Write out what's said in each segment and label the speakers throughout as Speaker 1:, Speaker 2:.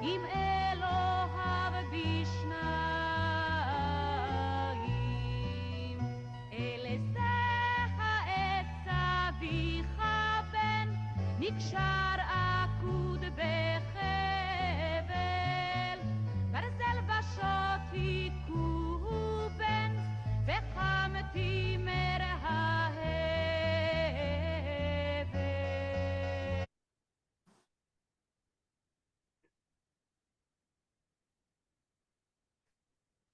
Speaker 1: עם אלוהיו בשניים. אל שק העץ אביך בן, נקשר עקוד בחבל, ברזל ושוט היכו בן, וחם תימר ההבל.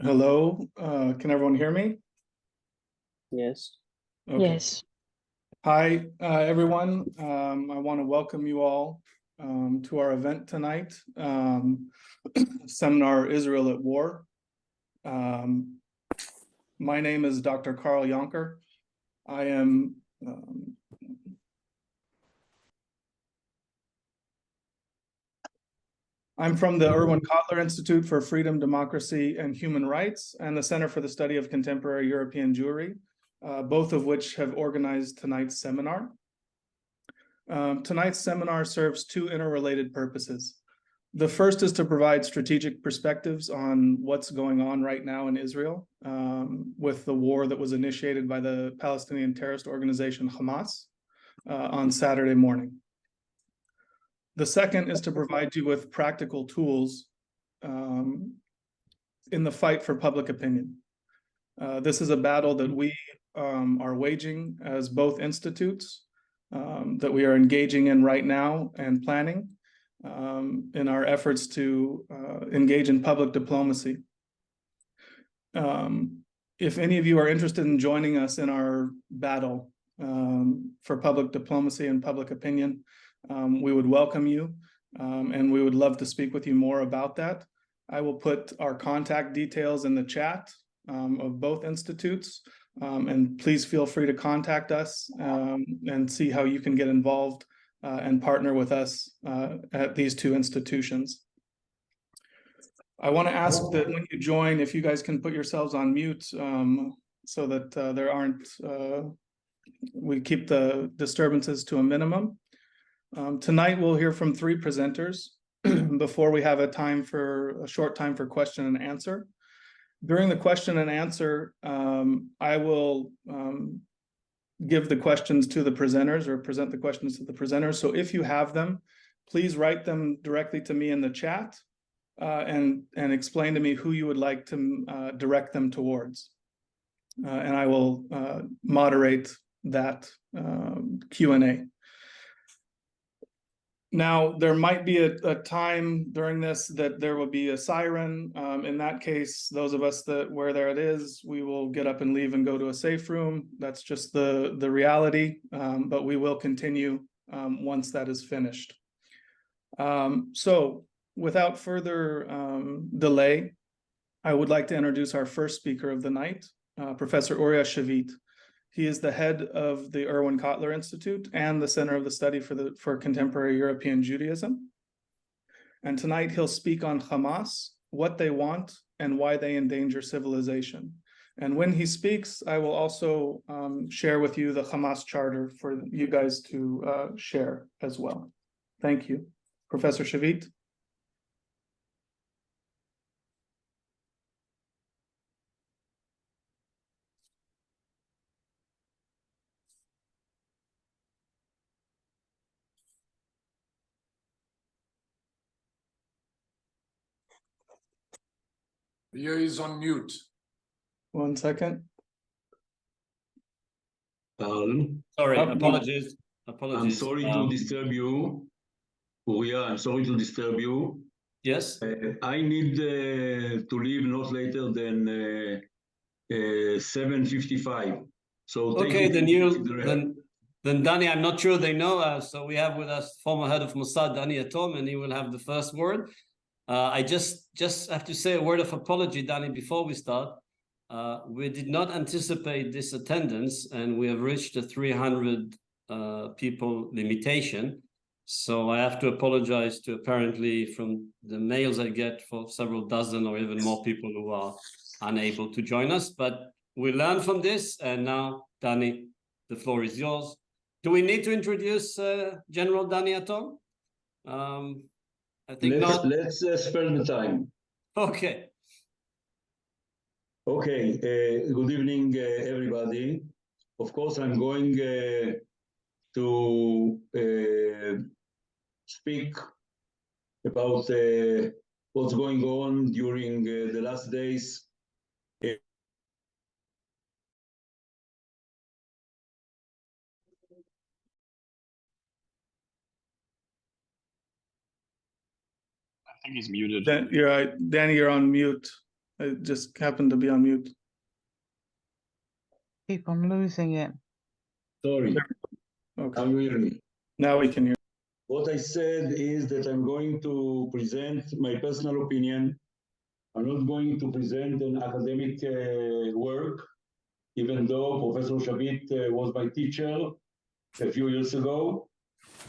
Speaker 2: Hello, can everyone hear me?
Speaker 3: Yes.
Speaker 2: Okay.
Speaker 4: Yes.
Speaker 2: Hi, everyone. I want to welcome you all to our event tonight, Seminar Israel at War. My name is Dr. Carl Yonker. I am I'm from the Erwin Cotler Institute for Freedom, Democracy, and Human Rights and the Center for the Study of Contemporary European Jewry, both of which have organized tonight's seminar. Tonight's seminar serves two interrelated purposes. The first is to provide strategic perspectives on what's going on right now in Israel with the war that was initiated by the Palestinian terrorist organization Hamas on Saturday morning. The second is to provide you with practical tools in the fight for public opinion. This is a battle that we are waging as both institutes, that we are engaging in right now and planning in our efforts to engage in public diplomacy. If any of you are interested in joining us in our battle for public diplomacy and public opinion, we would welcome you, and we would love to speak with you more about that. I will put our contact details in the chat of both institutes, and please feel free to contact us and see how you can get involved and partner with us at these two institutions. I want to ask that when you join, if you guys can put yourselves on mute so that there aren't, we keep the disturbances to a minimum. Tonight we'll hear from three presenters before we have a short time for question and answer. During the question and answer, I will give the questions to the presenters or present the questions to the presenters. So if you have them, please write them directly to me in the chat and explain to me who you would like to direct them towards. And I will moderate that Q&A. Now, there might be a time during this that there will be a siren. In that case, those of us where there it is, we will get up and leave and go to a safe room. That's just the reality, but we will continue once that is finished. So without further delay, I would like to introduce our first speaker of the night, Professor Uriah Shavit. He is the head of the Erwin Cotler Institute and the Center of the Study for Contemporary European Judaism. And tonight he'll speak on Hamas, what they want, and why they endanger civilization. And when he speaks, I will also share with you the Hamas charter for you guys to share as well. Thank you. Professor Shavit.
Speaker 5: Here is on mute.
Speaker 2: 1 second.
Speaker 6: Sorry, apologies.
Speaker 7: I'm sorry to disturb you. Uriah, I'm sorry to disturb you.
Speaker 6: Yes?
Speaker 7: I need to leave not later than 7:55. So
Speaker 6: okay, then Danny, I'm not sure they know. So we have with us former head of Mossad, Danny Atom, and he will have the first word. I just have to say a word of apology, Danny, before we start. We did not anticipate this attendance, and we have reached the 300 people limitation. So I have to apologize to apparently from the mails I get for several dozen or even more people who are unable to join us. But we learned from this, and now, Danny, the floor is yours. Do we need to introduce General Danny Atom? I think not.
Speaker 7: Let's spend the time.
Speaker 6: Okay.
Speaker 7: Okay, good evening, everybody. Of course, I'm going to speak about what's going on during the last days.
Speaker 4: I think he's muted.
Speaker 2: You're right, Danny, you're on mute. It just happened to be on mute.
Speaker 8: Keep on losing it.
Speaker 7: Sorry,
Speaker 2: Okay,
Speaker 7: I'm hearing.
Speaker 2: now we can hear.
Speaker 7: What I said is that I'm going to present my personal opinion. I'm not going to present an academic work, even though Professor Shavit was my teacher a few years ago.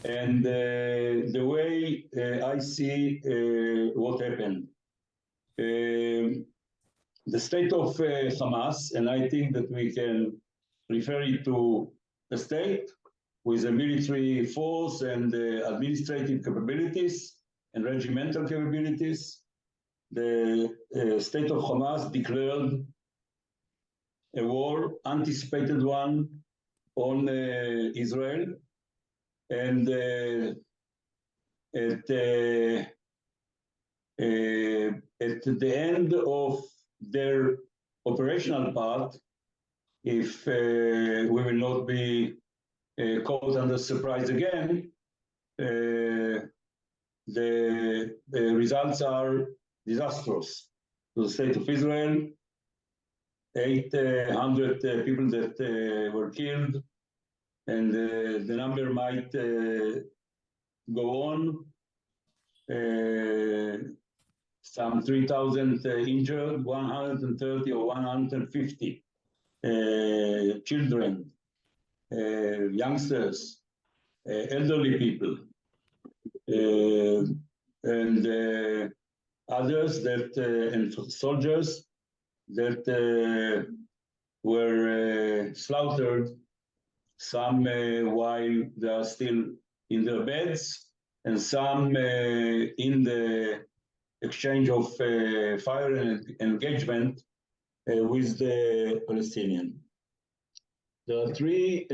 Speaker 7: And the way I see what happened. The state of Hamas, and I think that we can refer it to a state with a military force and administrative capabilities and regimental capabilities. The state of Hamas declared a war, anticipated one, on Israel. And at the end of their operational part, if we will not be caught under surprise again, the results are disastrous to the state of Israel. 800 people that were killed, and the number might go on. Some 3,000 injured, 130 or 150 children, youngsters, elderly people, and others that and soldiers that were slaughtered, some while they are still in their beds, and some in the exchange of fire and engagement with the Palestinian. There are three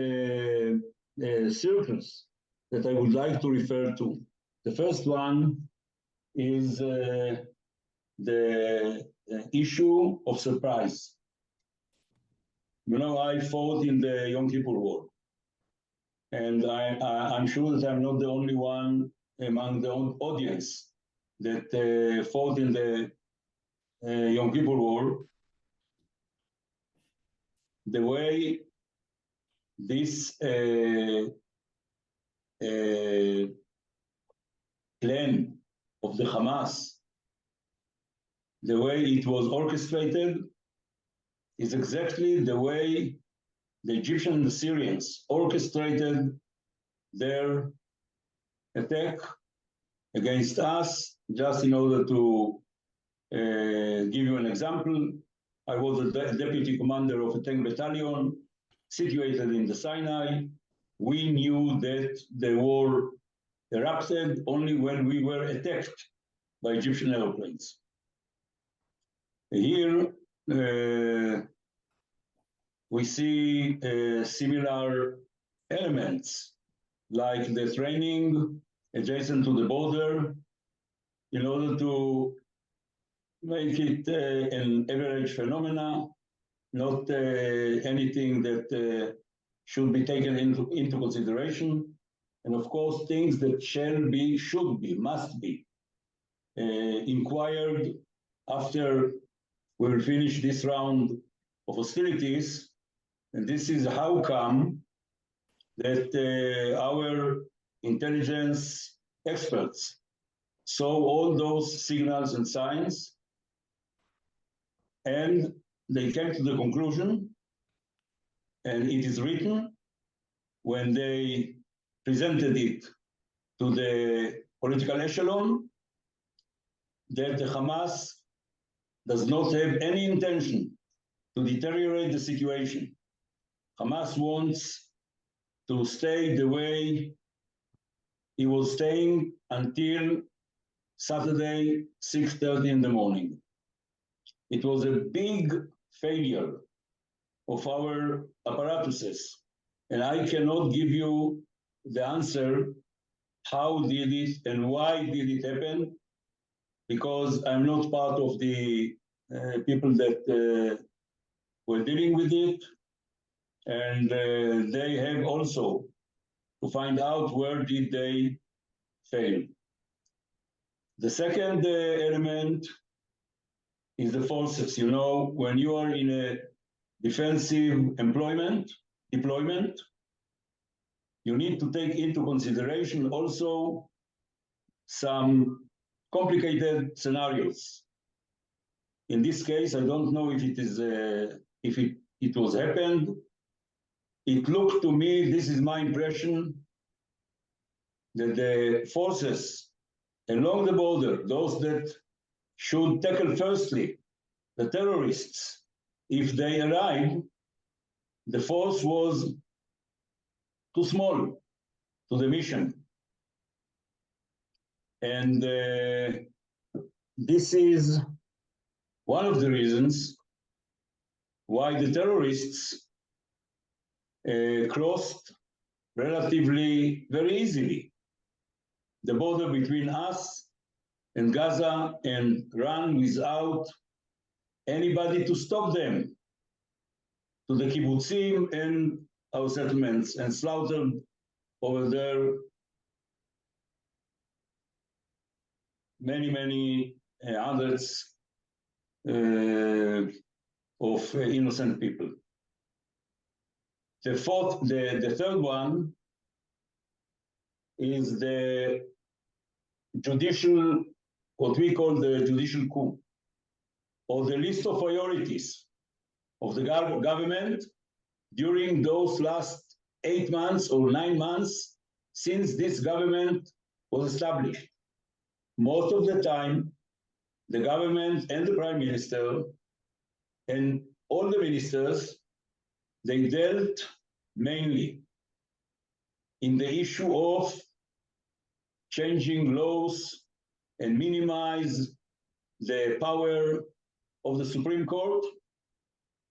Speaker 7: circles that I would like to refer to. The first one is the issue of surprise. You know, I fought in the Yom Kippur War, and I'm sure that I'm not the only one among the audience that fought in the Yom Kippur War. The way this plan of the Hamas, the way it was orchestrated, is exactly the way the Egyptians and the Syrians orchestrated their attack against us. Just in order to give you an example, I was a deputy commander of a tank battalion situated in the Sinai. We knew that the war erupted only when we were attacked by Egyptian airplanes. Here, we see similar elements, like the training adjacent to the border, in order to make it an average phenomena, not anything that should be taken into consideration. And of course, things that shall be, should be, must be inquired after we will finish this round of hostilities. And this is how come that our intelligence experts saw all those signals and signs, and they came to the conclusion, and it is written when they presented it to the political echelon, that the Hamas does not have any intention to deteriorate the situation. Hamas wants to stay the way it was staying until Saturday, 6:30 in the morning. It was a big failure of our apparatuses, and I cannot give you the answer how did it and why did it happen, because I'm not part of the people that were dealing with it, and they have also to find out where did they fail. The second element is the forces. You know, when you are in a defensive deployment, you need to take into consideration also some complicated scenarios. In this case, I don't know if it is if it was happened. It looked to me, this is my impression, that the forces along the border, those that should tackle firstly the terrorists, if they arrive, the force was too small to the mission. And this is one of the reasons why the terrorists crossed relatively very easily the border between us and Gaza and ran without anybody to stop them to the kibbutzim and our settlements and slaughtered over there many hundreds of innocent people. The third one is the judicial, what we call the judicial coup, or the list of priorities of the government during those last 8 months or 9 months since this government was established. Most of the time, the government and the prime minister and all the ministers, they dealt mainly in the issue of changing laws and minimize the power of the Supreme Court.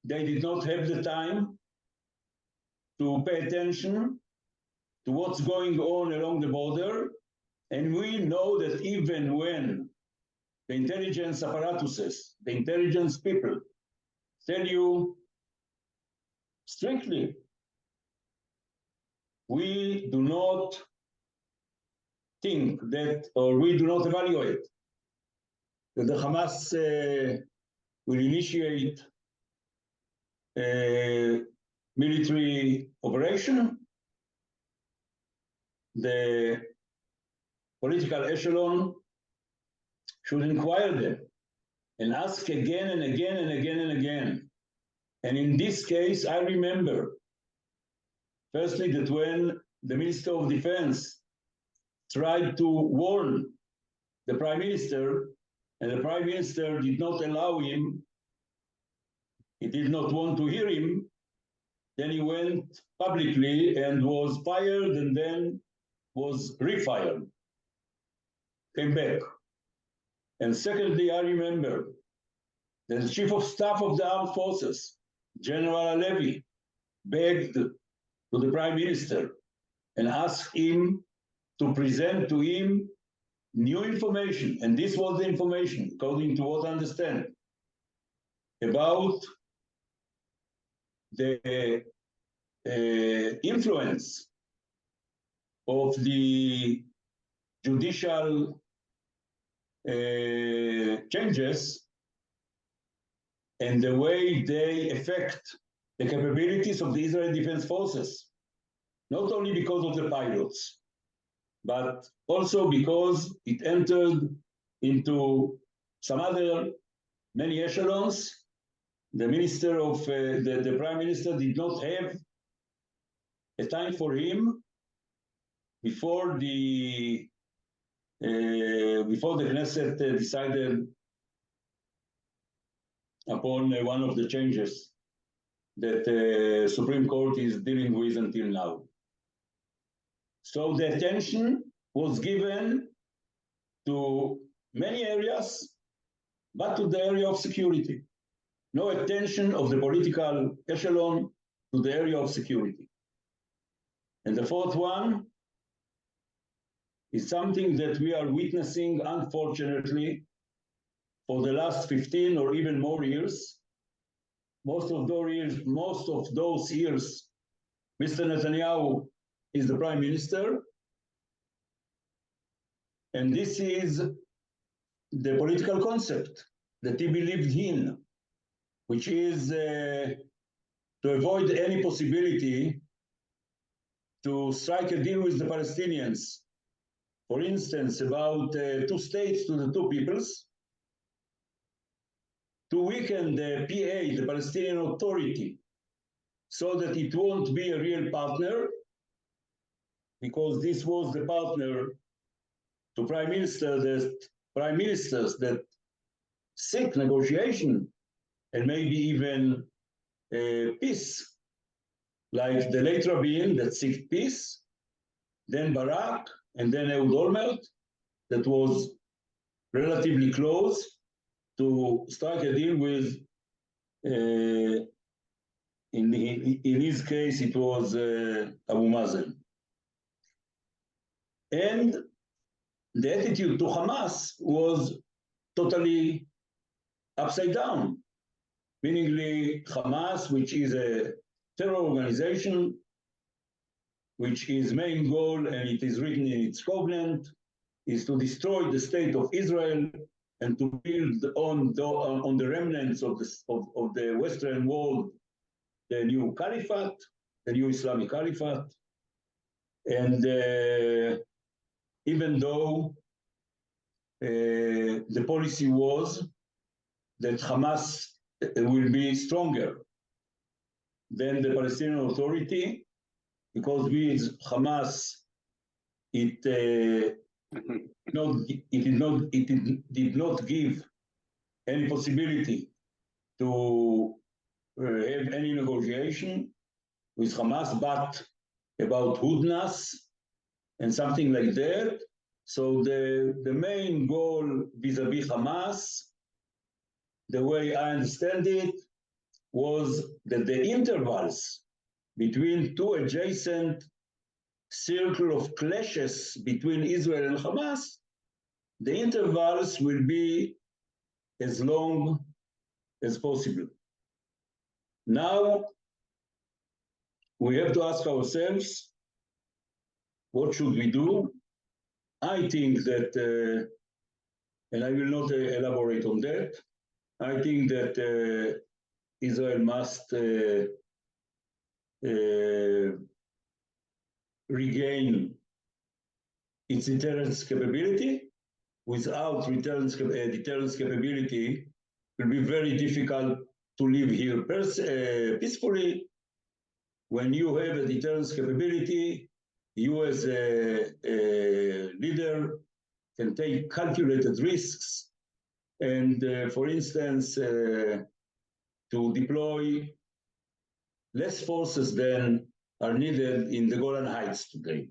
Speaker 7: They did not have the time to pay attention to what's going on along the border. And we know that even when the intelligence apparatuses, the intelligence people tell you strictly, we do not think that, or we do not evaluate that the Hamas will initiate a military operation. The political echelon should inquire them and ask again and again and again and again. And in this case, I remember, firstly, that when the Minister of Defense tried to warn the Prime Minister, and the Prime Minister did not allow him, he did not want to hear him, then he went publicly and was fired and then was refired, came back. And secondly, I remember that the Chief of Staff of the Armed Forces, General Levy, begged to the Prime Minister and asked him to present to him new information. And this was the information, according to what I understand, about the influence of the judicial changes and the way they affect the capabilities of the Israeli Defense Forces, not only because of the pilots, but also because it entered into some other many echelons. The minister of the prime minister did not have a time for him before the Knesset decided upon one of the changes that the Supreme Court is dealing with until now. So the attention was given to many areas, but to the area of security. No attention of the political echelon to the area of security. And the fourth one is something that we are witnessing, unfortunately, for the last 15 or even more years. Most of those years, Mr. Netanyahu is the prime minister. And this is the political concept that he believed in, which is to avoid any possibility to strike a deal with the Palestinians. For instance, about 2 states to the 2 peoples, to weaken the PA, the Palestinian Authority, so that it won't be a real partner, because this was the partner to prime ministers that seek negotiation and maybe even peace, like the late Rabin that seek peace, then Barak, and then Ehud Olmert, that was relatively close to strike a deal with, in his case, it was Abu Mazen. And the attitude to Hamas was totally upside down, meaning Hamas, which is a terror organization, which its main goal, and it is written in its covenant, is to destroy the state of Israel and to build on the remnants of the Western world the new caliphate, the new Islamic caliphate. And even though the policy was that Hamas will be stronger than the Palestinian Authority, because with Hamas, it did not give any possibility to have any negotiation with Hamas, but about Hudnas and something like that. So the main goal vis-a-vis Hamas, the way I understand it, was that the intervals between 2 adjacent circle of clashes between Israel and Hamas, the intervals will be as long as possible. Now, we have to ask ourselves, what should we do? I think that, and I will not elaborate on that, I think that Israel must regain its deterrence capability. Without deterrence capability, it will be very difficult to live here peacefully. When you have a deterrence capability, you as a leader can take calculated risks and, for instance, to deploy less forces than are needed in the Golan Heights today,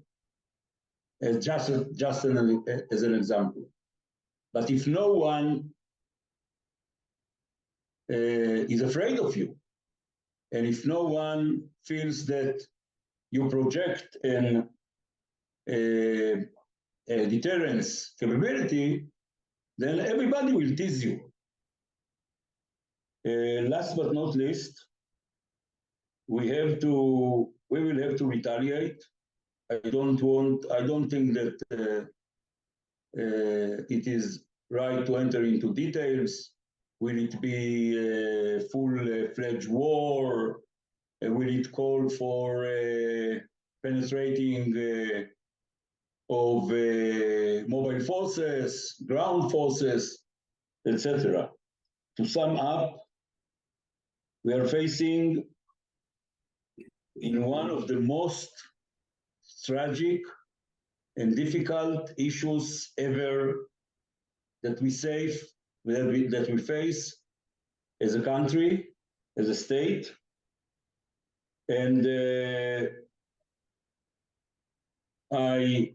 Speaker 7: just as an example. But if no one is afraid of you, and if no one feels that you project a deterrence capability, then everybody will tease you. Last but not least, we will have to retaliate. I don't think that it is right to enter into details. Will it be a full-fledged war? Will it call for penetrating of mobile forces, ground forces, etc.? To sum up, we are facing in one of the most tragic and difficult issues ever that we face as a country, as a state. And I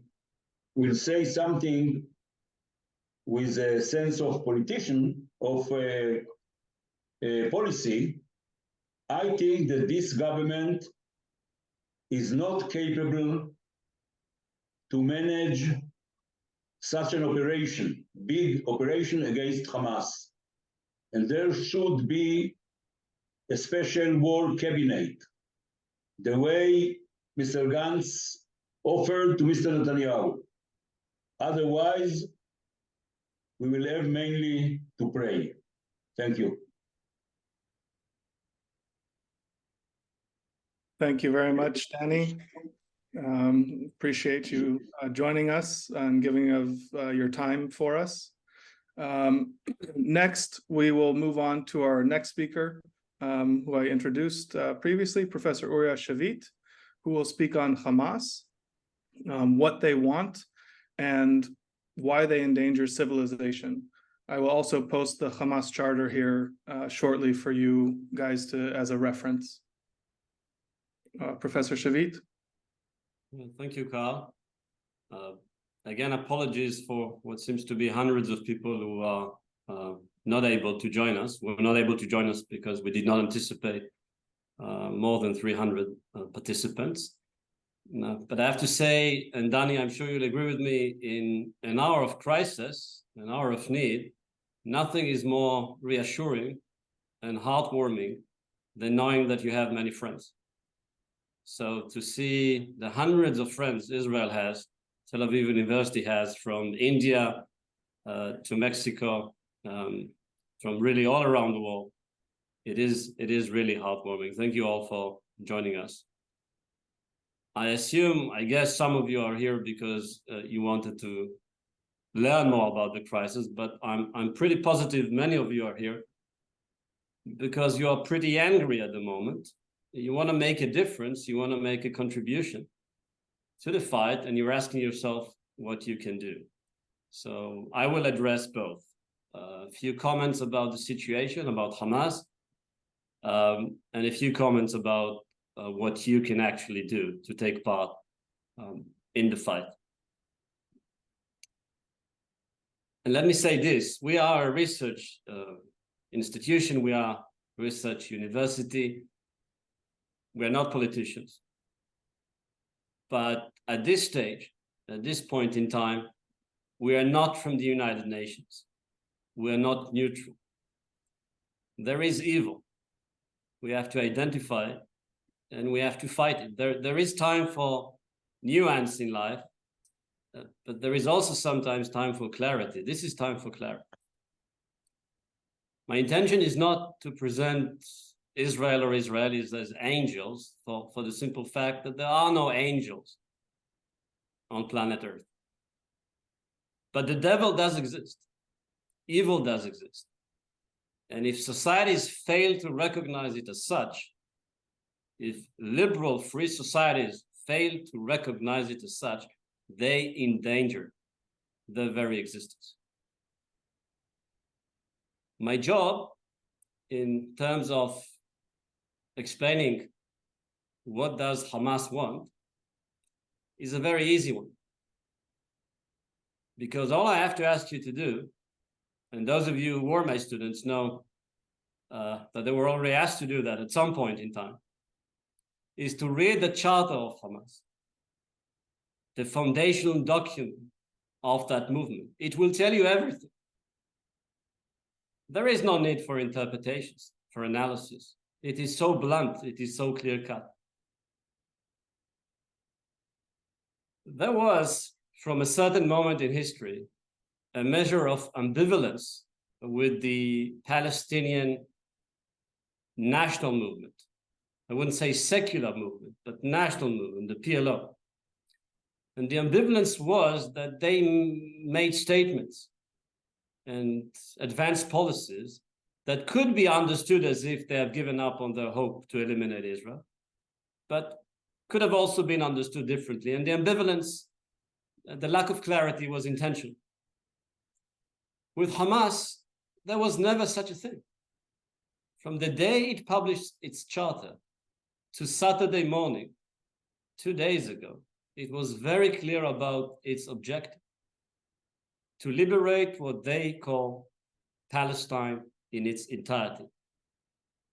Speaker 7: will say something with a sense of policy, I think that this government is not capable to manage such an operation, big operation against Hamas. And there should be a special war cabinet, the way Mr. Gantz offered to Mr. Netanyahu. Otherwise, we will have mainly to pray. Thank you.
Speaker 2: Thank you very much, Danny. Appreciate you joining us and giving of your time for us. Next, we will move on to our next speaker, who I introduced previously, Professor Uriah Shavit, who will speak on Hamas, what they want, and why they endanger civilization. I will also post the Hamas charter here shortly for you guys as a reference. Professor Shavit.
Speaker 6: Thank you, Carl. Again, apologies for what seems to be hundreds of people who are not able to join us. We're not able to join us because we did not anticipate more than 300 participants. But I have to say, and Danny, I'm sure you'll agree with me, in an hour of crisis, an hour of need, nothing is more reassuring and heartwarming than knowing that you have many friends. So to see the hundreds of friends Israel has, Tel Aviv University has, from India to Mexico, from really all around the world, it is really heartwarming. Thank you all for joining us. I guess some of you are here because you wanted to learn more about the crisis, but I'm pretty positive many of you are here because you are pretty angry at the moment. You want to make a difference, you want to make a contribution to the fight, and you're asking yourself what you can do. So I will address both. A few comments about the situation, about Hamas, and a few comments about what you can actually do to take part in the fight. And let me say this, we are a research institution, we are a research university, we're not politicians. But at this stage, at this point in time, we are not from the United Nations. We are not neutral. There is evil. We have to identify it and we have to fight it. There is time for nuance in life, but there is also sometimes time for clarity. This is time for clarity. My intention is not to present Israel or Israelis as angels for the simple fact that there are no angels on planet Earth. But the devil does exist. Evil does exist. And if societies fail to recognize it as such, if liberal free societies fail to recognize it as such, they endanger their very existence. My job in terms of explaining what does Hamas want is a very easy one. Because all I have to ask you to do, and those of you who were my students know that they were already asked to do that at some point in time, is to read the charter of Hamas, the foundational document of that movement. It will tell you everything. There is no need for interpretations, for analysis. It is so blunt, it is so clear-cut. There was, from a certain moment in history, a measure of ambivalence with the Palestinian national movement. I wouldn't say secular movement, but national movement, the PLO. And the ambivalence was that they made statements and advanced policies that could be understood as if they have given up on their hope to eliminate Israel, but could have also been understood differently. And the ambivalence, the lack of clarity was intentional. With Hamas, there was never such a thing. From the day it published its charter to Saturday morning, 2 days ago, it was very clear about its objective: to liberate what they call Palestine in its entirety.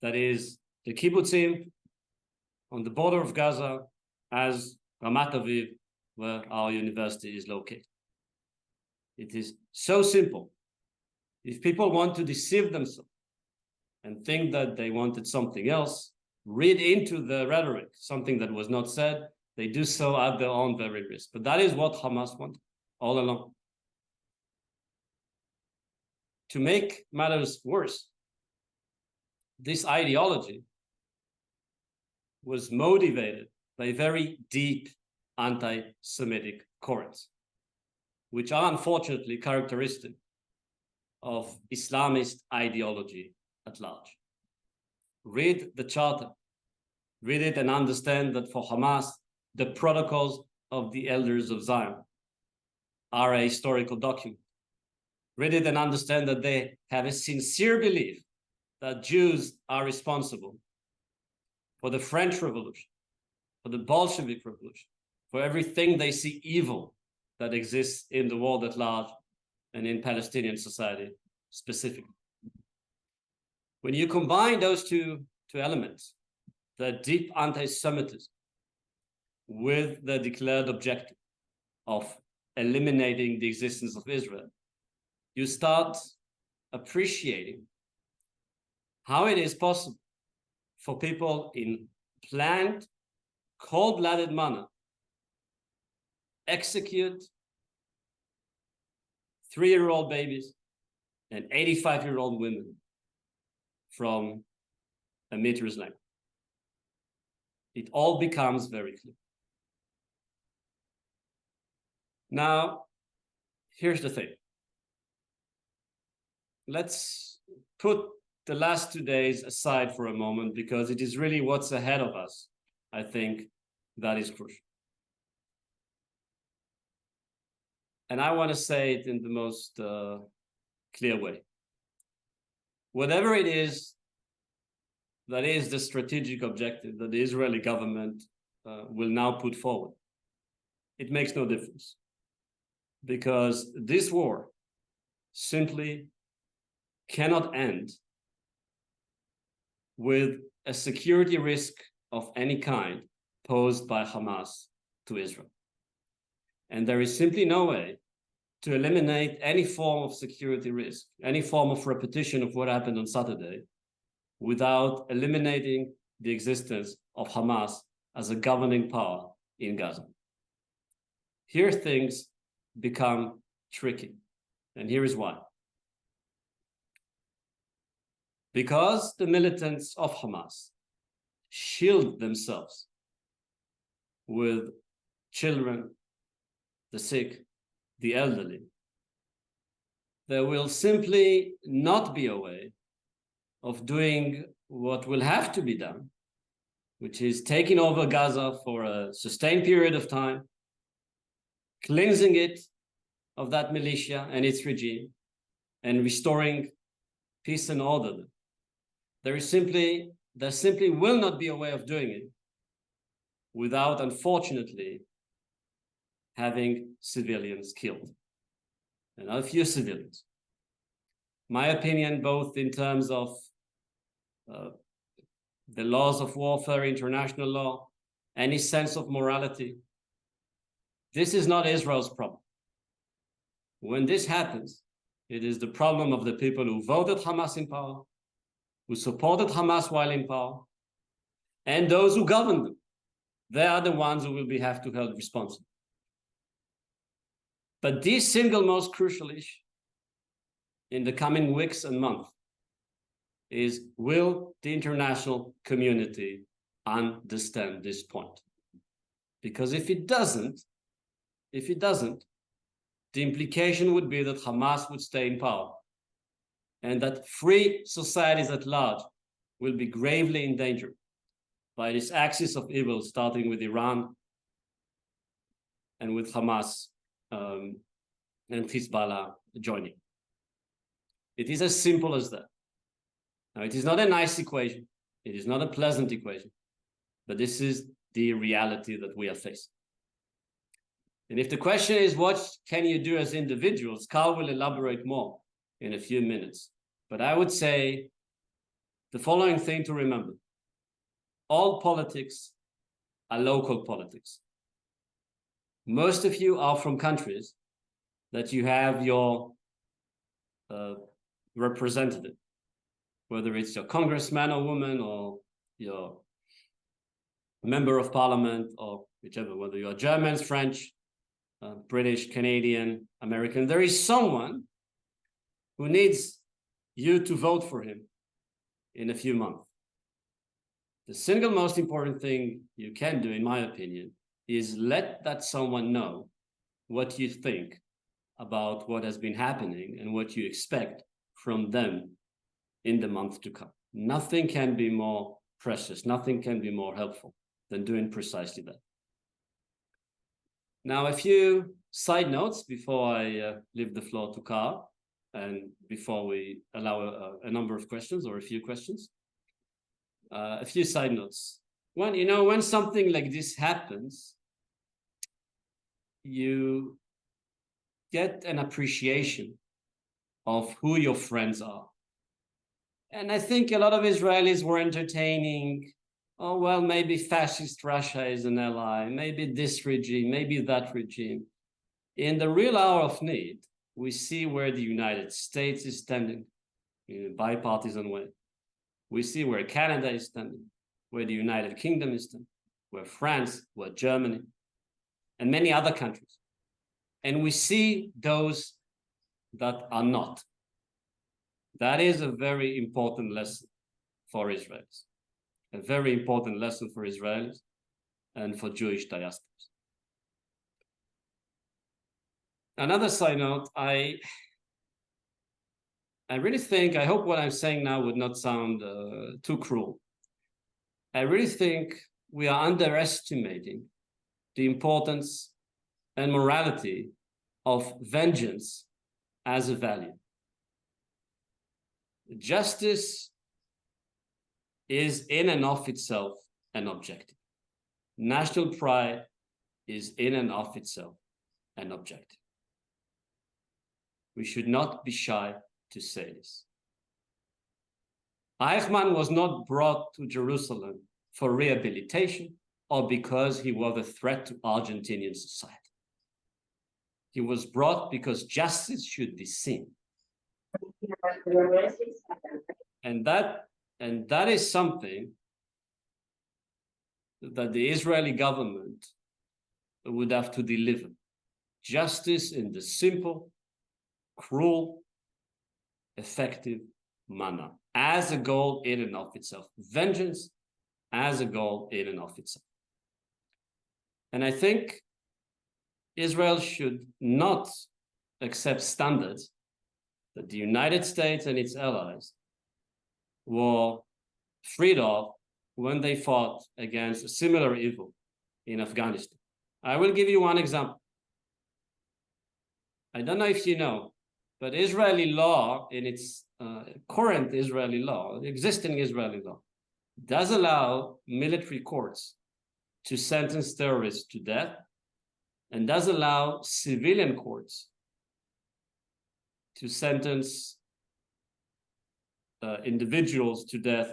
Speaker 6: That is, the kibbutzim on the border of Gaza, as Ramat Aviv, where our university is located. It is so simple. If people want to deceive themselves and think that they wanted something else, read into the rhetoric something that was not said, they do so at their own very risk. But that is what Hamas wanted all along. To make matters worse, this ideology was motivated by very deep anti-Semitic currents, which are unfortunately characteristic of Islamist ideology at large. Read the Charter, read it and understand that for Hamas, the protocols of the elders of Zion are a historical document. Read it and understand that they have a sincere belief that Jews are responsible for the French Revolution, for the Bolshevik Revolution, for everything they see evil that exists in the world at large and in Palestinian society specifically. When you combine those two elements, the deep anti-Semitism with the declared objective of eliminating the existence of Israel, you start appreciating how it is possible for people in planned, cold-blooded manner execute 3-year-old babies and 85-year-old women from a meter's length. It all becomes very clear. Now, here's the thing. Let's put the last 2 days aside for a moment, because it is really what's ahead of us, I think, that is crucial. And I want to say it in the most clear way. Whatever it is that is the strategic objective that the Israeli government will now put forward, it makes no difference. Because this war simply cannot end with a security risk of any kind posed by Hamas to Israel. And there is simply no way to eliminate any form of security risk, any form of repetition of what happened on Saturday, without eliminating the existence of Hamas as a governing power in Gaza. Here things become tricky, and here is why. Because the militants of Hamas shield themselves with children, the sick, the elderly, there will simply not be a way of doing what will have to be done, which is taking over Gaza for a sustained period of time, cleansing it of that militia and its regime, and restoring peace and order. There simply will not be a way of doing it without, unfortunately, having civilians killed, and not a few civilians. My opinion, both in terms of the laws of warfare, international law, any sense of morality, this is not Israel's problem. When this happens, it is the problem of the people who voted Hamas in power, who supported Hamas while in power, and those who govern them. They are the ones who will have to be held responsible. But the single most crucial issue in the coming weeks and months is, will the international community understand this point? Because if it doesn't, the implication would be that Hamas would stay in power, and that free societies at large will be gravely endangered by this axis of evil, starting with Iran and with Hamas and Hezbollah joining. It is as simple as that. Now, it is not a nice equation. It is not a pleasant equation, but this is the reality that we are facing. And if the question is, what can you do as individuals? Carl will elaborate more in a few minutes. But I would say the following thing to remember. All politics are local politics. Most of you are from countries that you have your representative, whether it's your congressman or woman or your member of parliament or whichever, whether you're Germans, French, British, Canadian, American, there is someone who needs you to vote for him in a few months. The single most important thing you can do, in my opinion, is let that someone know what you think about what has been happening and what you expect from them in the month to come. Nothing can be more precious, nothing can be more helpful than doing precisely that. Now, a few side notes before I leave the floor to Carl and before we allow a number of questions or a few questions. A few side notes. One, when something like this happens, you get an appreciation of who your friends are. And I think a lot of Israelis were entertaining, oh, well, maybe fascist Russia is an ally, maybe this regime, maybe that regime. In the real hour of need, we see where the United States is standing in a bipartisan way. We see where Canada is standing, where the United Kingdom is standing, where France, where Germany, and many other countries. And we see those that are not. That is a very important lesson for Israelis, a very important lesson for Israelis and for Jewish diasporas. Another side note, I really think, I hope what I'm saying now would not sound too cruel. I really think we are underestimating the importance and morality of vengeance as a value. Justice is in and of itself an objective. National pride is in and of itself an objective. We should not be shy to say this. Eichmann was not brought to Jerusalem for rehabilitation or because he was a threat to Argentinian society. He was brought because justice should be seen. And that is something that the Israeli government would have to deliver. Justice in the simple, cruel, effective manner, as a goal in and of itself. Vengeance as a goal in and of itself. And I think Israel should not accept standards that the United States and its allies were freed of when they fought against a similar evil in Afghanistan. I will give you one example. I don't know if you know, but Israeli law, in its current Israeli law, existing Israeli law, does allow military courts to sentence terrorists to death and does allow civilian courts to sentence individuals to death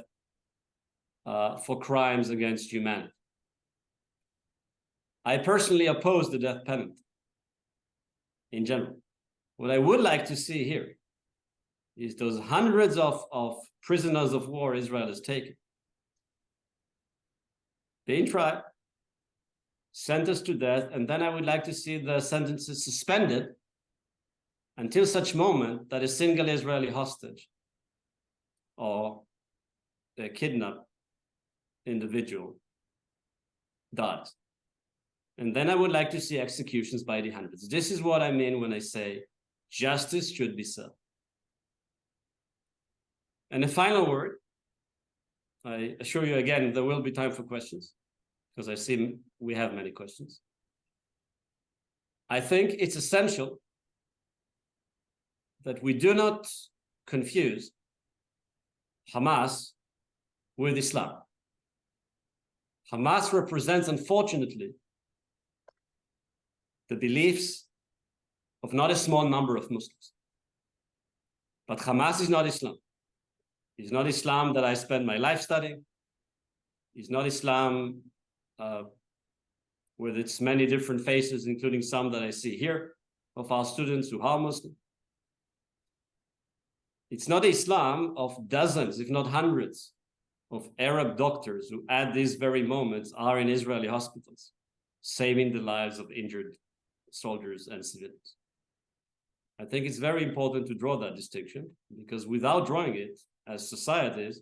Speaker 6: for crimes against humanity. I personally oppose the death penalty in general. What I would like to see here is those hundreds of prisoners of war Israel has taken, being tried, sentenced to death, and then I would like to see the sentences suspended until such moment that a single Israeli hostage or a kidnapped individual dies. And then I would like to see executions by the hundreds. This is what I mean when I say justice should be served. And a final word, I assure you again, there will be time for questions because I see we have many questions. I think it's essential that we do not confuse Hamas with Islam. Hamas represents, unfortunately, the beliefs of not a small number of Muslims. But Hamas is not Islam. It's not Islam that I spend my life studying. It's not Islam with its many different faces, including some that I see here of our students who are Muslim. It's not Islam of dozens, if not hundreds, of Arab doctors who at these very moments are in Israeli hospitals, saving the lives of injured soldiers and civilians. I think it's very important to draw that distinction, because without drawing it, as societies,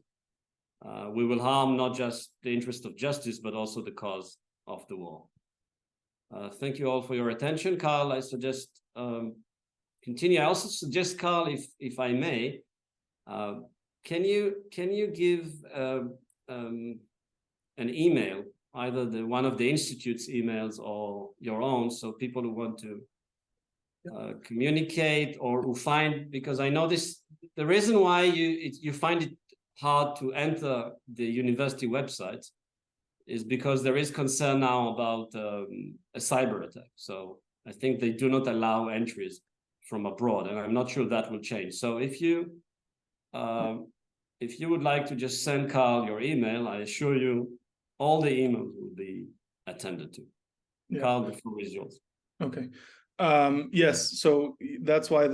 Speaker 6: we will harm not just the interest of justice, but also the cause of the war. Thank you all for your attention. Carl, I suggest continue. I also suggest, Carl, if I may, can you give an email, either one of the institute's emails or your own, so people who want to communicate or who find, because I know the reason why you find it hard to enter the university website is because there is concern now about a cyber attack. So I think they do not allow entries from abroad, and I'm not sure that will change. So if you would like to just send Carl your email, I assure you all the emails will be attended to. Yeah. Carl, the floor is yours.
Speaker 2: Okay. Yes, so that's why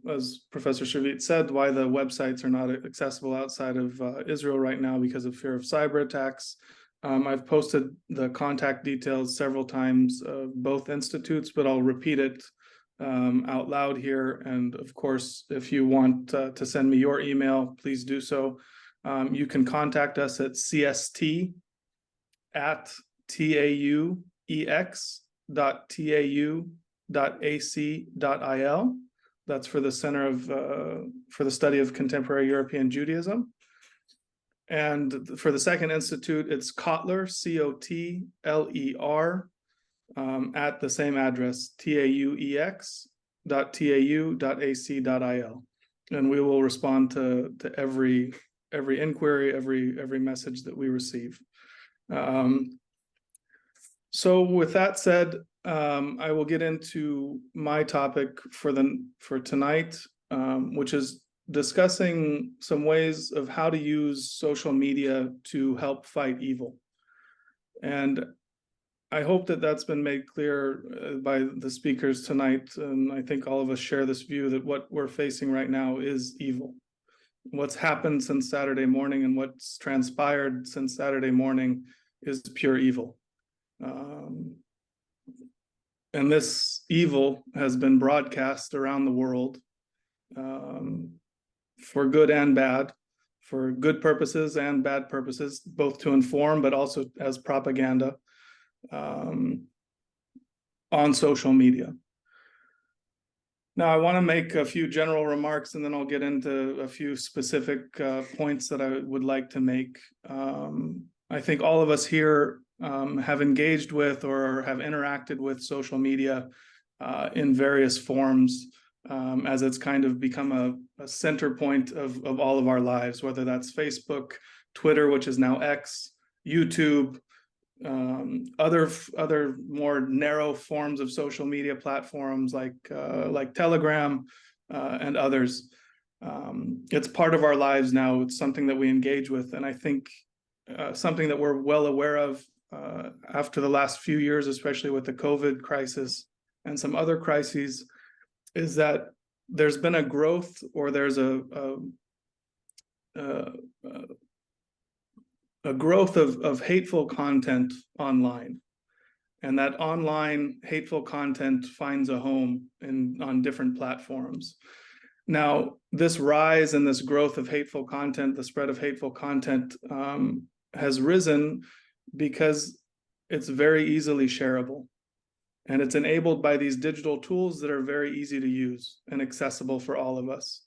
Speaker 2: as Professor Shavit said, why the websites are not accessible outside of Israel right now, because of fear of cyber attacks. I've posted the contact details several times of both institutes, but I'll repeat it out loud here. And of course, if you want to send me your email, please do so. You can contact us at cst@tauex.tau.ac.il. That's for the Center for the Study of Contemporary European Judaism. And for the second institute, it's Cotler, Cotler, at the same address, tauex.tau.ac.il. And we will respond to every inquiry, every message that we receive. So with that said, I will get into my topic for tonight, which is discussing some ways of how to use social media to help fight evil. And I hope that that's been made clear by the speakers tonight. And I think all of us share this view that what we're facing right now is evil. What's happened since Saturday morning and what's transpired since Saturday morning is pure evil. And this evil has been broadcast around the world for good and bad, for good purposes and bad purposes, both to inform, but also as propaganda on social media. Now, I want to make a few general remarks, and then I'll get into a few specific points that I would like to make. I think all of us here have engaged with or have interacted with social media in various forms, as it's kind of become a center point of all of our lives, whether that's Facebook, Twitter, which is now X, YouTube, other more narrow forms of social media platforms like Telegram and others. It's part of our lives now. It's something that we engage with, and I think something that we're well aware of after the last few years, especially with the COVID crisis and some other crises, is that there's been a growth, or there's a growth of hateful content online, and that online hateful content finds a home on different platforms. Now, this rise and this growth of hateful content, the spread of hateful content, has risen because it's very easily shareable. And it's enabled by these digital tools that are very easy to use and accessible for all of us.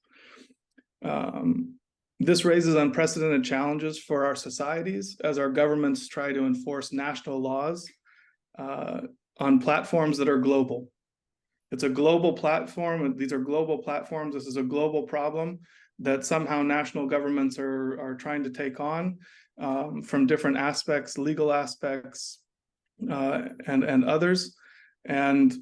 Speaker 2: This raises unprecedented challenges for our societies as our governments try to enforce national laws on platforms that are global. It's a global platform, and these are global platforms. This is a global problem that somehow national governments are trying to take on from different aspects, legal aspects, and others. And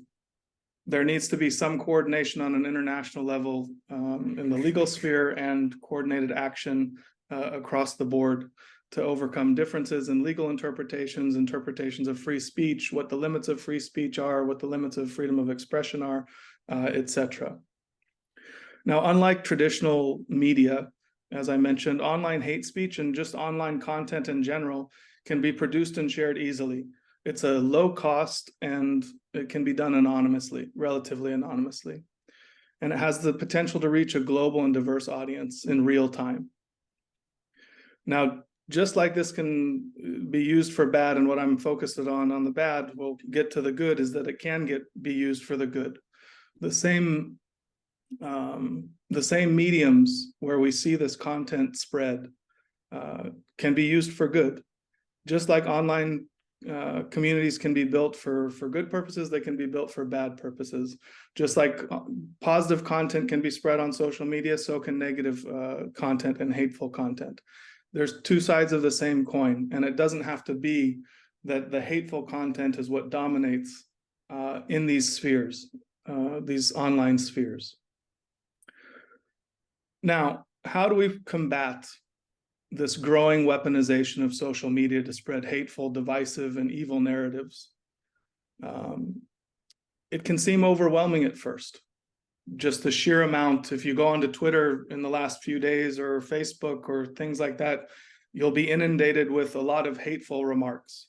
Speaker 2: there needs to be some coordination on an international level in the legal sphere and coordinated action across the board to overcome differences in legal interpretations of free speech, what the limits of free speech are, what the limits of freedom of expression are, etc. Now, unlike traditional media, as I mentioned, online hate speech and just online content in general can be produced and shared easily. It's a low cost and it can be done anonymously, relatively anonymously. And it has the potential to reach a global and diverse audience in real time. Now, just like this can be used for bad, and what I'm focused on the bad, we'll get to the good, is that it can be used for the good. The same mediums where we see this content spread can be used for good. Just like online communities can be built for good purposes, they can be built for bad purposes. Just like positive content can be spread on social media, so can negative content and hateful content. There's two sides of the same coin, and it doesn't have to be that the hateful content is what dominates in these spheres, these online spheres. Now, how do we combat this growing weaponization of social media to spread hateful, divisive, and evil narratives? It can seem overwhelming at first. Just the sheer amount, if you go onto Twitter in the last few days or Facebook or things like that, you'll be inundated with a lot of hateful remarks.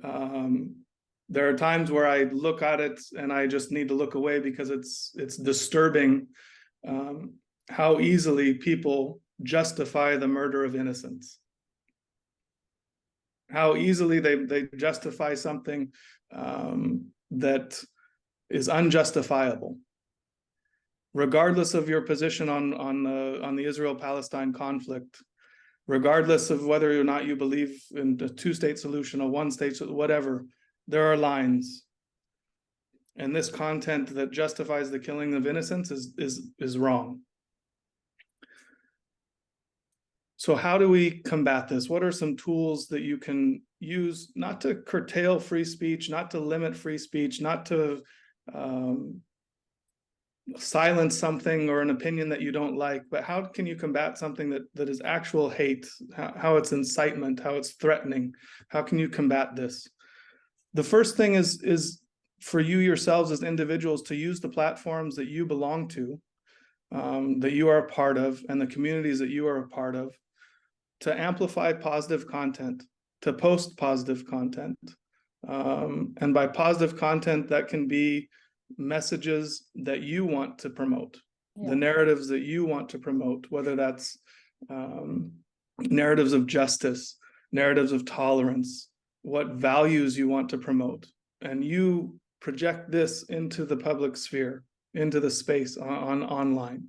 Speaker 2: There are times where I look at it and I just need to look away because it's disturbing how easily people justify the murder of innocents. How easily they justify something that is unjustifiable. Regardless of your position on the Israel-Palestine conflict, regardless of whether or not you believe in a two-state solution, a one-state, whatever, there are lines. And this content that justifies the killing of innocents is wrong. So how do we combat this? What are some tools that you can use, not to curtail free speech, not to limit free speech, not to silence something or an opinion that you don't like, but how can you combat something that is actual hate, how it's incitement, how it's threatening? How can you combat this? The first thing is for you yourselves as individuals to use the platforms that you belong to, that you are a part of, and the communities that you are a part of, to amplify positive content, to post positive content. And by positive content, that can be messages that you want to promote, the narratives that you want to promote, whether that's narratives of justice, narratives of tolerance, what values you want to promote. And you project this into the public sphere, into the space online.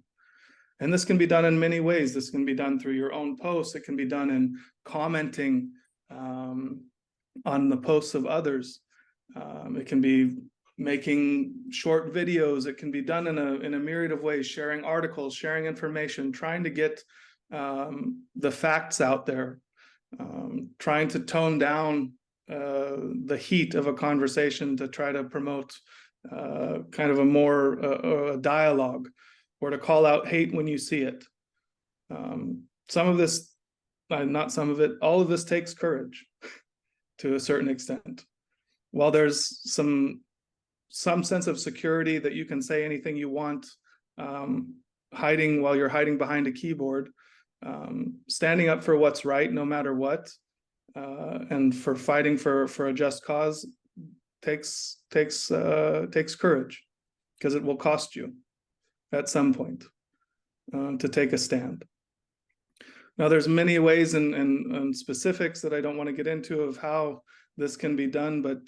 Speaker 2: And this can be done in many ways. This can be done through your own posts. It can be done in commenting on the posts of others. It can be making short videos. It can be done in a myriad of ways, sharing articles, sharing information, trying to get the facts out there, trying to tone down the heat of a conversation to try to promote kind of a more a dialogue, or to call out hate when you see it. Some of this, not some of it, all of this takes courage to a certain extent. While there's some sense of security that you can say anything you want, hiding while you're hiding behind a keyboard, standing up for what's right no matter what, and for fighting for a just cause takes courage, because it will cost you at some point to take a stand. Now, there's many ways and specifics that I don't want to get into of how this can be done, but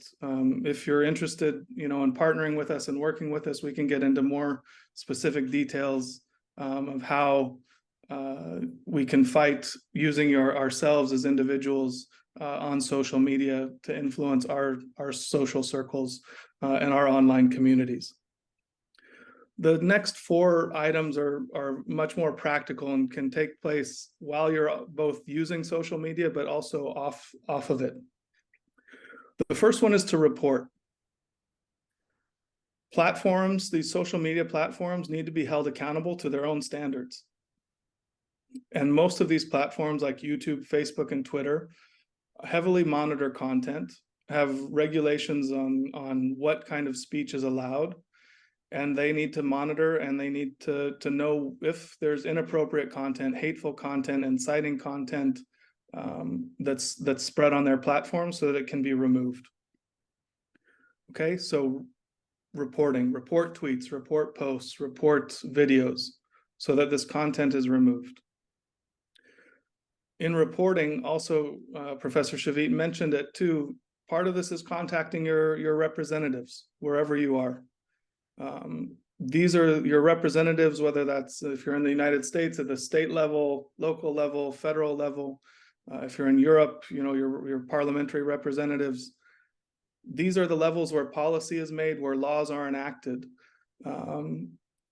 Speaker 2: if you're interested, in partnering with us and working with us, we can get into more specific details of how we can fight using ourselves as individuals on social media to influence our social circles and our online communities. The next 4 items are much more practical and can take place while you're both using social media, but also off of it. The first one is to report. Platforms, these social media platforms need to be held accountable to their own standards. And most of these platforms like YouTube, Facebook, and Twitter heavily monitor content, have regulations on what kind of speech is allowed, and they need to monitor and they need to know if there's inappropriate content, hateful content, inciting content that's spread on their platform so that it can be removed. Okay, so reporting, report tweets, report posts, report videos so that this content is removed. In reporting, also, Professor Shavit mentioned it too, part of this is contacting your representatives wherever you are. These are your representatives, whether that's if you're in the United States at the state level, local level, federal level, if you're in Europe, you know, your parliamentary representatives. These are the levels where policy is made, where laws are enacted.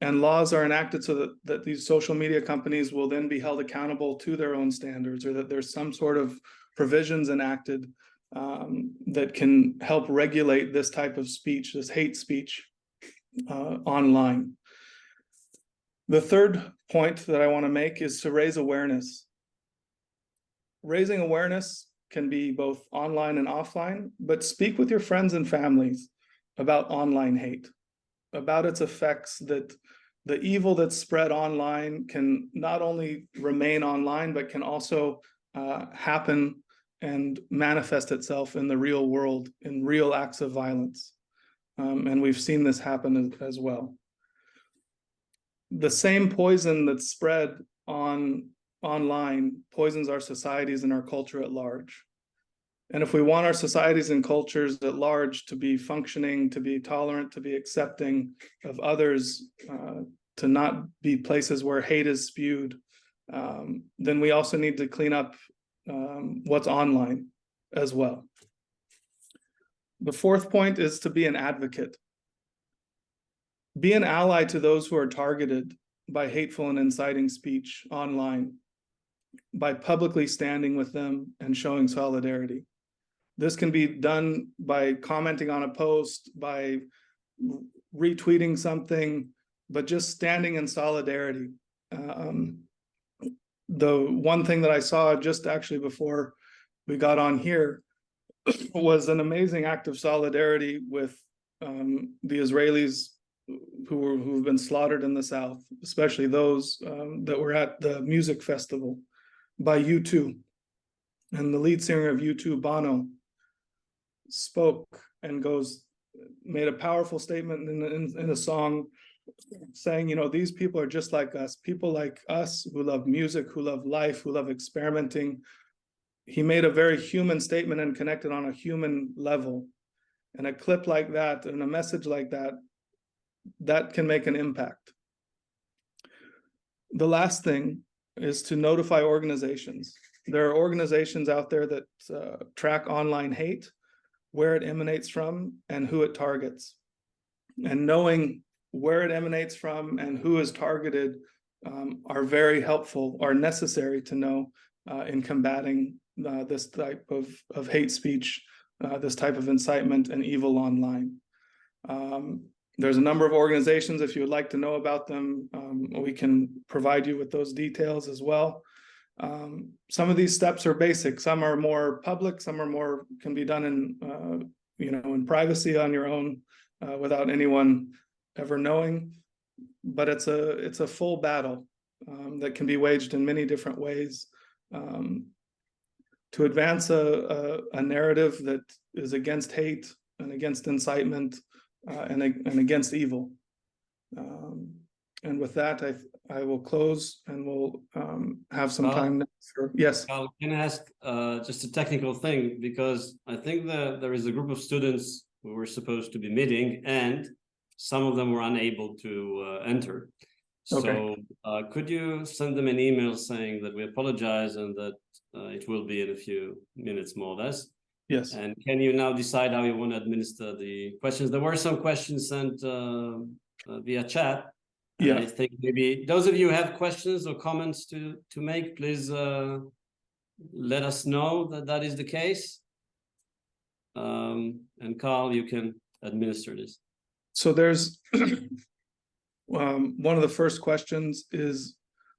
Speaker 2: And laws are enacted so that these social media companies will then be held accountable to their own standards, or that there's some sort of provisions enacted that can help regulate this type of speech, this hate speech online. The third point that I want to make is to raise awareness. Raising awareness can be both online and offline, but speak with your friends and families about online hate, about its effects, that the evil that's spread online can not only remain online, but can also happen and manifest itself in the real world in real acts of violence. And we've seen this happen as well. The same poison that's spread online poisons our societies and our culture at large. And if we want our societies and cultures at large to be functioning, to be tolerant, to be accepting of others, to not be places where hate is spewed, then we also need to clean up what's online as well. The fourth point is to be an advocate. Be an ally to those who are targeted by hateful and inciting speech online, by publicly standing with them and showing solidarity. This can be done by commenting on a post, by retweeting something, but just standing in solidarity. The one thing that I saw just actually before we got on here was an amazing act of solidarity with the Israelis who've been slaughtered in the South, especially those that were at the music festival by U2. And the lead singer of U2, Bono, spoke and made a powerful statement in a song saying, you know, these people are just like us, people like us who love music, who love life, who love experimenting. He made a very human statement and connected on a human level. And a clip like that and a message like that, that can make an impact. The last thing is to notify organizations. There are organizations out there that track online hate, where it emanates from and who it targets. And knowing where it emanates from and who is targeted are very helpful, are necessary to know in combating this type of hate speech, this type of incitement and evil online. There's a number of organizations. If you would like to know about them, we can provide you with those details as well. Some of these steps are basic. Some are more public. Some are can be done in in privacy on your own without anyone ever knowing. But it's a full battle that can be waged in many different ways to advance a narrative that is against hate and against incitement and against evil. And with that, I will close and we'll have some time for, yes.
Speaker 6: Can I ask just a technical thing? Because I think that there is a group of students who were supposed to be meeting and some of them were unable to enter. Okay. So could you send them an email saying that we apologize and that it will be in a few minutes more or less?
Speaker 2: Yes.
Speaker 6: And can you now decide how you want to administer the questions? There were some questions sent via chat. Yeah, I think maybe those of you who have questions or comments to make, please let us know that is the case. And Carl, you can administer this.
Speaker 2: So there's one of the first questions is,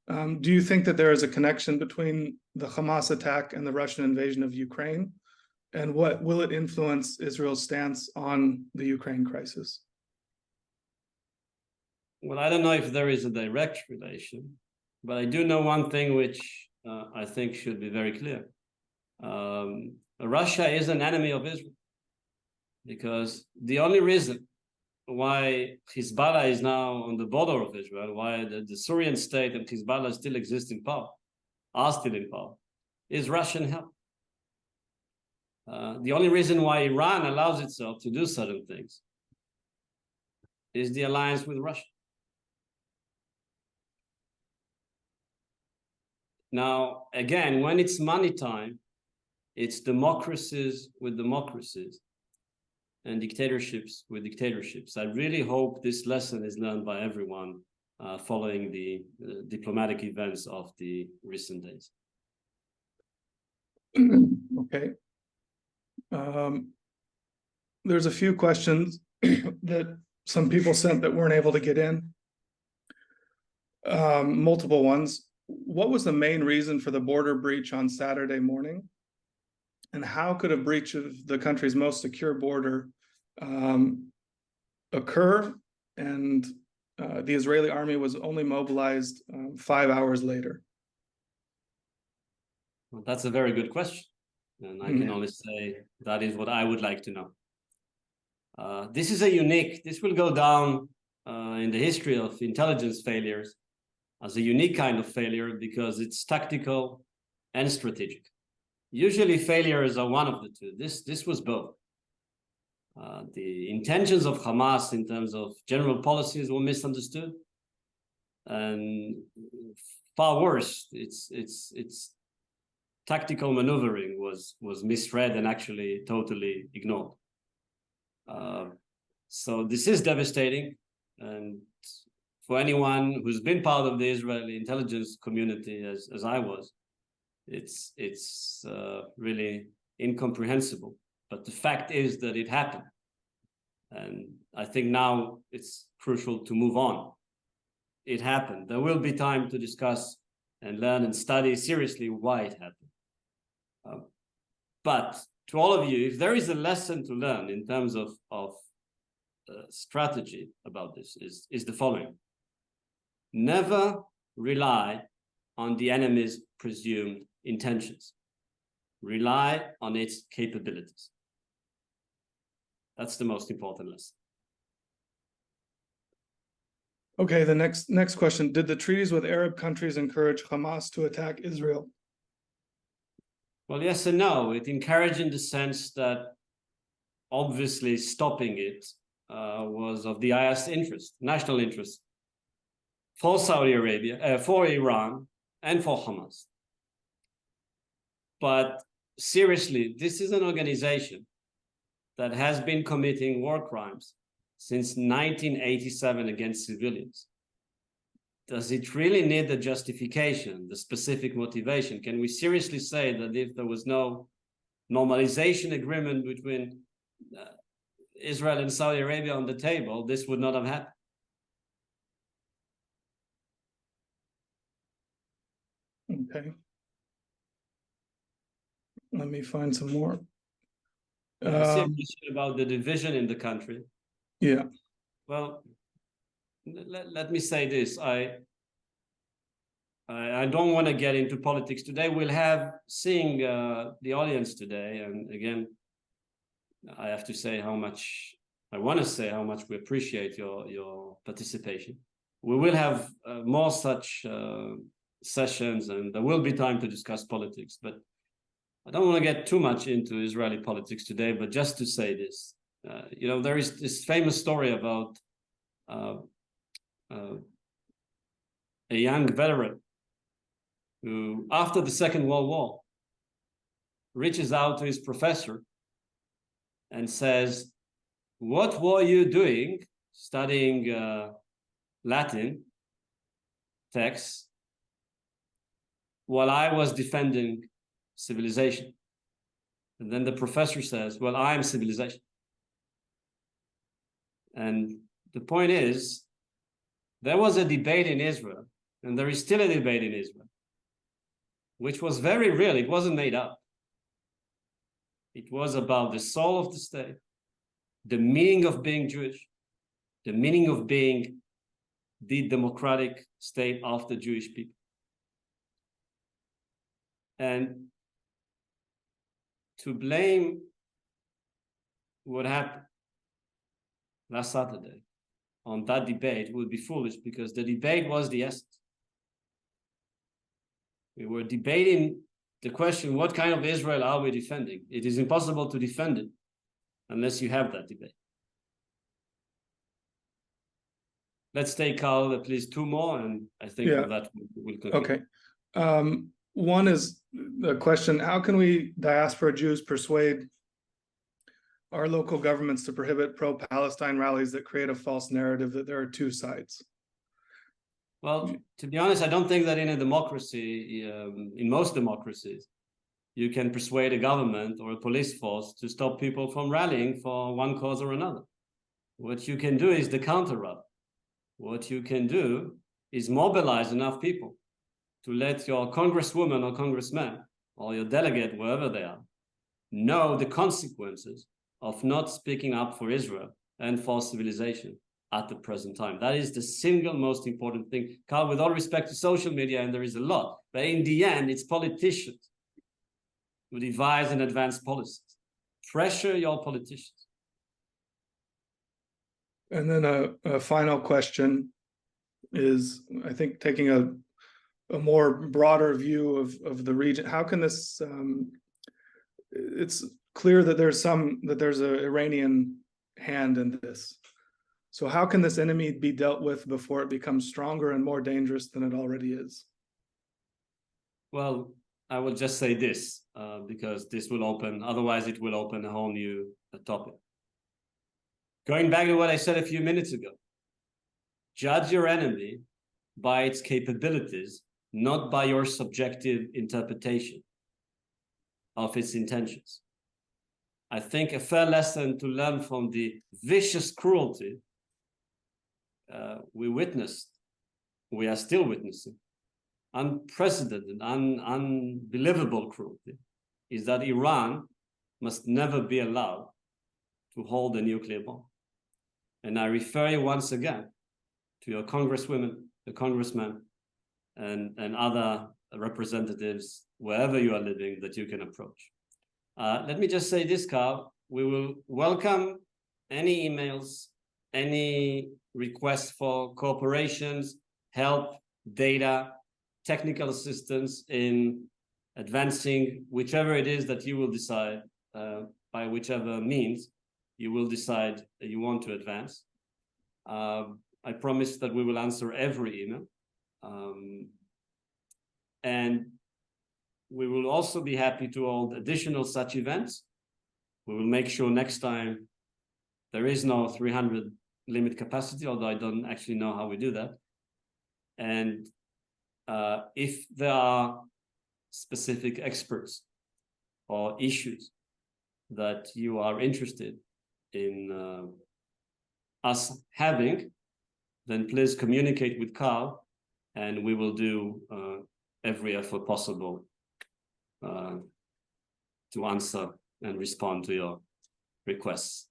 Speaker 2: do you think that there is a connection between the Hamas attack and the Russian invasion of Ukraine? And what will it influence Israel's stance on the Ukraine crisis?
Speaker 6: Well, I don't know if there is a direct relation, but I do know one thing which I think should be very clear. Russia is an enemy of Israel, because the only reason why Hezbollah is now on the border of Israel, why the Syrian state and Hezbollah still exist in power, are still in power, is Russian help. The only reason why Iran allows itself to do certain things is the alliance with Russia. Now, again, when it's money time, it's democracies with democracies and dictatorships with dictatorships. I really hope this lesson is learned by everyone following the diplomatic events of the recent days.
Speaker 2: Okay. There's a few questions that some people sent that weren't able to get in. Multiple ones. What was the main reason for the border breach on Saturday morning? And how could a breach of the country's most secure border occur? And the Israeli army was only mobilized 5 hours later.
Speaker 6: Well, that's a very good question. And I can only say that is what I would like to know. This is this will go down in the history of intelligence failures as a unique kind of failure, because it's tactical and strategic. Usually failures are one of the two. This was both. The intentions of Hamas in terms of general policies were misunderstood, and far worse, its tactical maneuvering was misread and actually totally ignored. So this is devastating, and for anyone who's been part of the Israeli intelligence community, as I was, it's really incomprehensible. But the fact is that it happened, and I think now it's crucial to move on. It happened. There will be time to discuss and learn and study seriously why it happened. But to all of you, if there is a lesson to learn in terms of strategy about this, is the following. Never rely on the enemy's presumed intentions. Rely on its capabilities. That's the most important lesson.
Speaker 2: Okay, the next question. Did the treaties with Arab countries encourage Hamas to attack Israel?
Speaker 6: Well, yes and no. It encouraged in the sense that obviously stopping it was of the highest interest, national interest, for Saudi Arabia, for Iran, and for Hamas. But seriously, this is an organization that has been committing war crimes since 1987 against civilians. Does it really need the justification, the specific motivation? Can we seriously say that if there was no normalization agreement between Israel and Saudi Arabia on the table, this would not have happened?
Speaker 2: Okay. Let me find some more.
Speaker 6: I see a question about the division in the country.
Speaker 2: Yeah.
Speaker 6: Well, let me say this. I don't want to get into politics today. We'll have, seeing the audience today, and again, I have to say how much, I want to say how much we appreciate your participation. We will have more such sessions, and there will be time to discuss politics, but I don't want to get too much into Israeli politics today, but just to say this, you know, there is this famous story about a young veteran who, after the Second World War, reaches out to his professor and says, "What were you doing studying Latin texts while I was defending civilization?" And then the professor says, "Well, I am civilization." And The point is, there was a debate in Israel, and there is still a debate in Israel, which was very real. It wasn't made up. It was about the soul of the state, the meaning of being Jewish, the meaning of being the democratic state of the Jewish people. And to blame what happened last Saturday on that debate would be foolish, because the debate was the essence. We were debating the question, what kind of Israel are we defending? It is impossible to defend it unless you have that debate. Let's take, Carl, at least two more, and I think with that we'll conclude.
Speaker 2: Okay. One is the question, how can we diaspora Jews persuade our local governments to prohibit pro-Palestine rallies that create a false narrative that there are two sides?
Speaker 6: Well, to be honest, I don't think that in a democracy, in most democracies, you can persuade a government or a police force to stop people from rallying for one cause or another. What you can do is the counter rally. What you can do is mobilize enough people to let your congresswoman or congressman or your delegate, wherever they are, know the consequences of not speaking up for Israel and for civilization at the present time. That is the single most important thing. Carl, with all respect to social media, and there is a lot, but in the end, it's politicians who devise and advance policies. Pressure your politicians.
Speaker 2: And then a final question is, I think, taking a more broader view of the region. How can this, it's clear that there's an Iranian hand in this. So how can this enemy be dealt with before it becomes stronger and more dangerous than it already is?
Speaker 6: Well, I will just say this, because this will open, otherwise it will open a whole new topic. Going back to what I said a few minutes ago, judge your enemy by its capabilities, not by your subjective interpretation of its intentions. I think a fair lesson to learn from the vicious cruelty we witnessed, we are still witnessing, unprecedented, unbelievable cruelty, is that Iran must never be allowed to hold a nuclear bomb. And I refer you once again to your congresswomen, the congressmen, and other representatives, wherever you are living, that you can approach. Let me just say this, Carl. We will welcome any emails, any requests for cooperations, help, data, technical assistance in advancing whichever it is that you will decide, by whichever means you will decide that you want to advance. I promise that we will answer every email. And we will also be happy to hold additional such events. We will make sure next time there is no 300 limit capacity, although I don't actually know how we do that. And if there are specific experts or issues that you are interested in us having, then please communicate with Carl, and we will do every effort possible to answer and respond to your requests.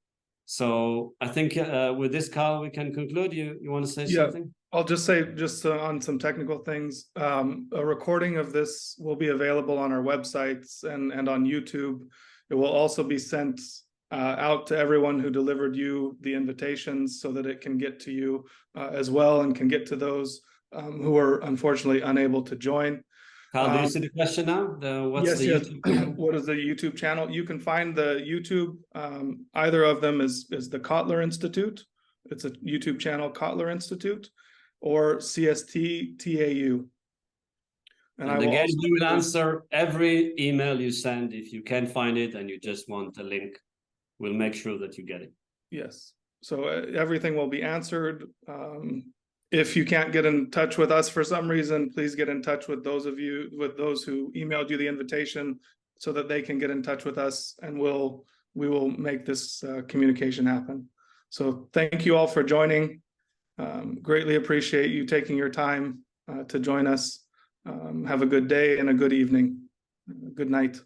Speaker 6: So I think with this, Carl, we can conclude. You want to say something?
Speaker 2: I'll just say, on some technical things, a recording of this will be available on our websites and on YouTube. It will also be sent out to everyone who delivered you the invitations, so that it can get to you as well, and can get to those who are unfortunately unable to join.
Speaker 6: Carl, do you see the question now? What's the YouTube?
Speaker 2: What is the YouTube channel? You can find the YouTube, either of them is the Cotler Institute. It's a YouTube channel, Cotler Institute, or CST TAU.
Speaker 6: And again, we will answer every email you send. If you can't find it and you just want a link, we'll make sure that you get it.
Speaker 2: Yes. So everything will be answered. If you can't get in touch with us for some reason, please get in touch with those who emailed you the invitation, so that they can get in touch with us, and we will make this communication happen. So thank you all for joining. Greatly appreciate you taking your time to join us. Have a good day and a good evening. Good night.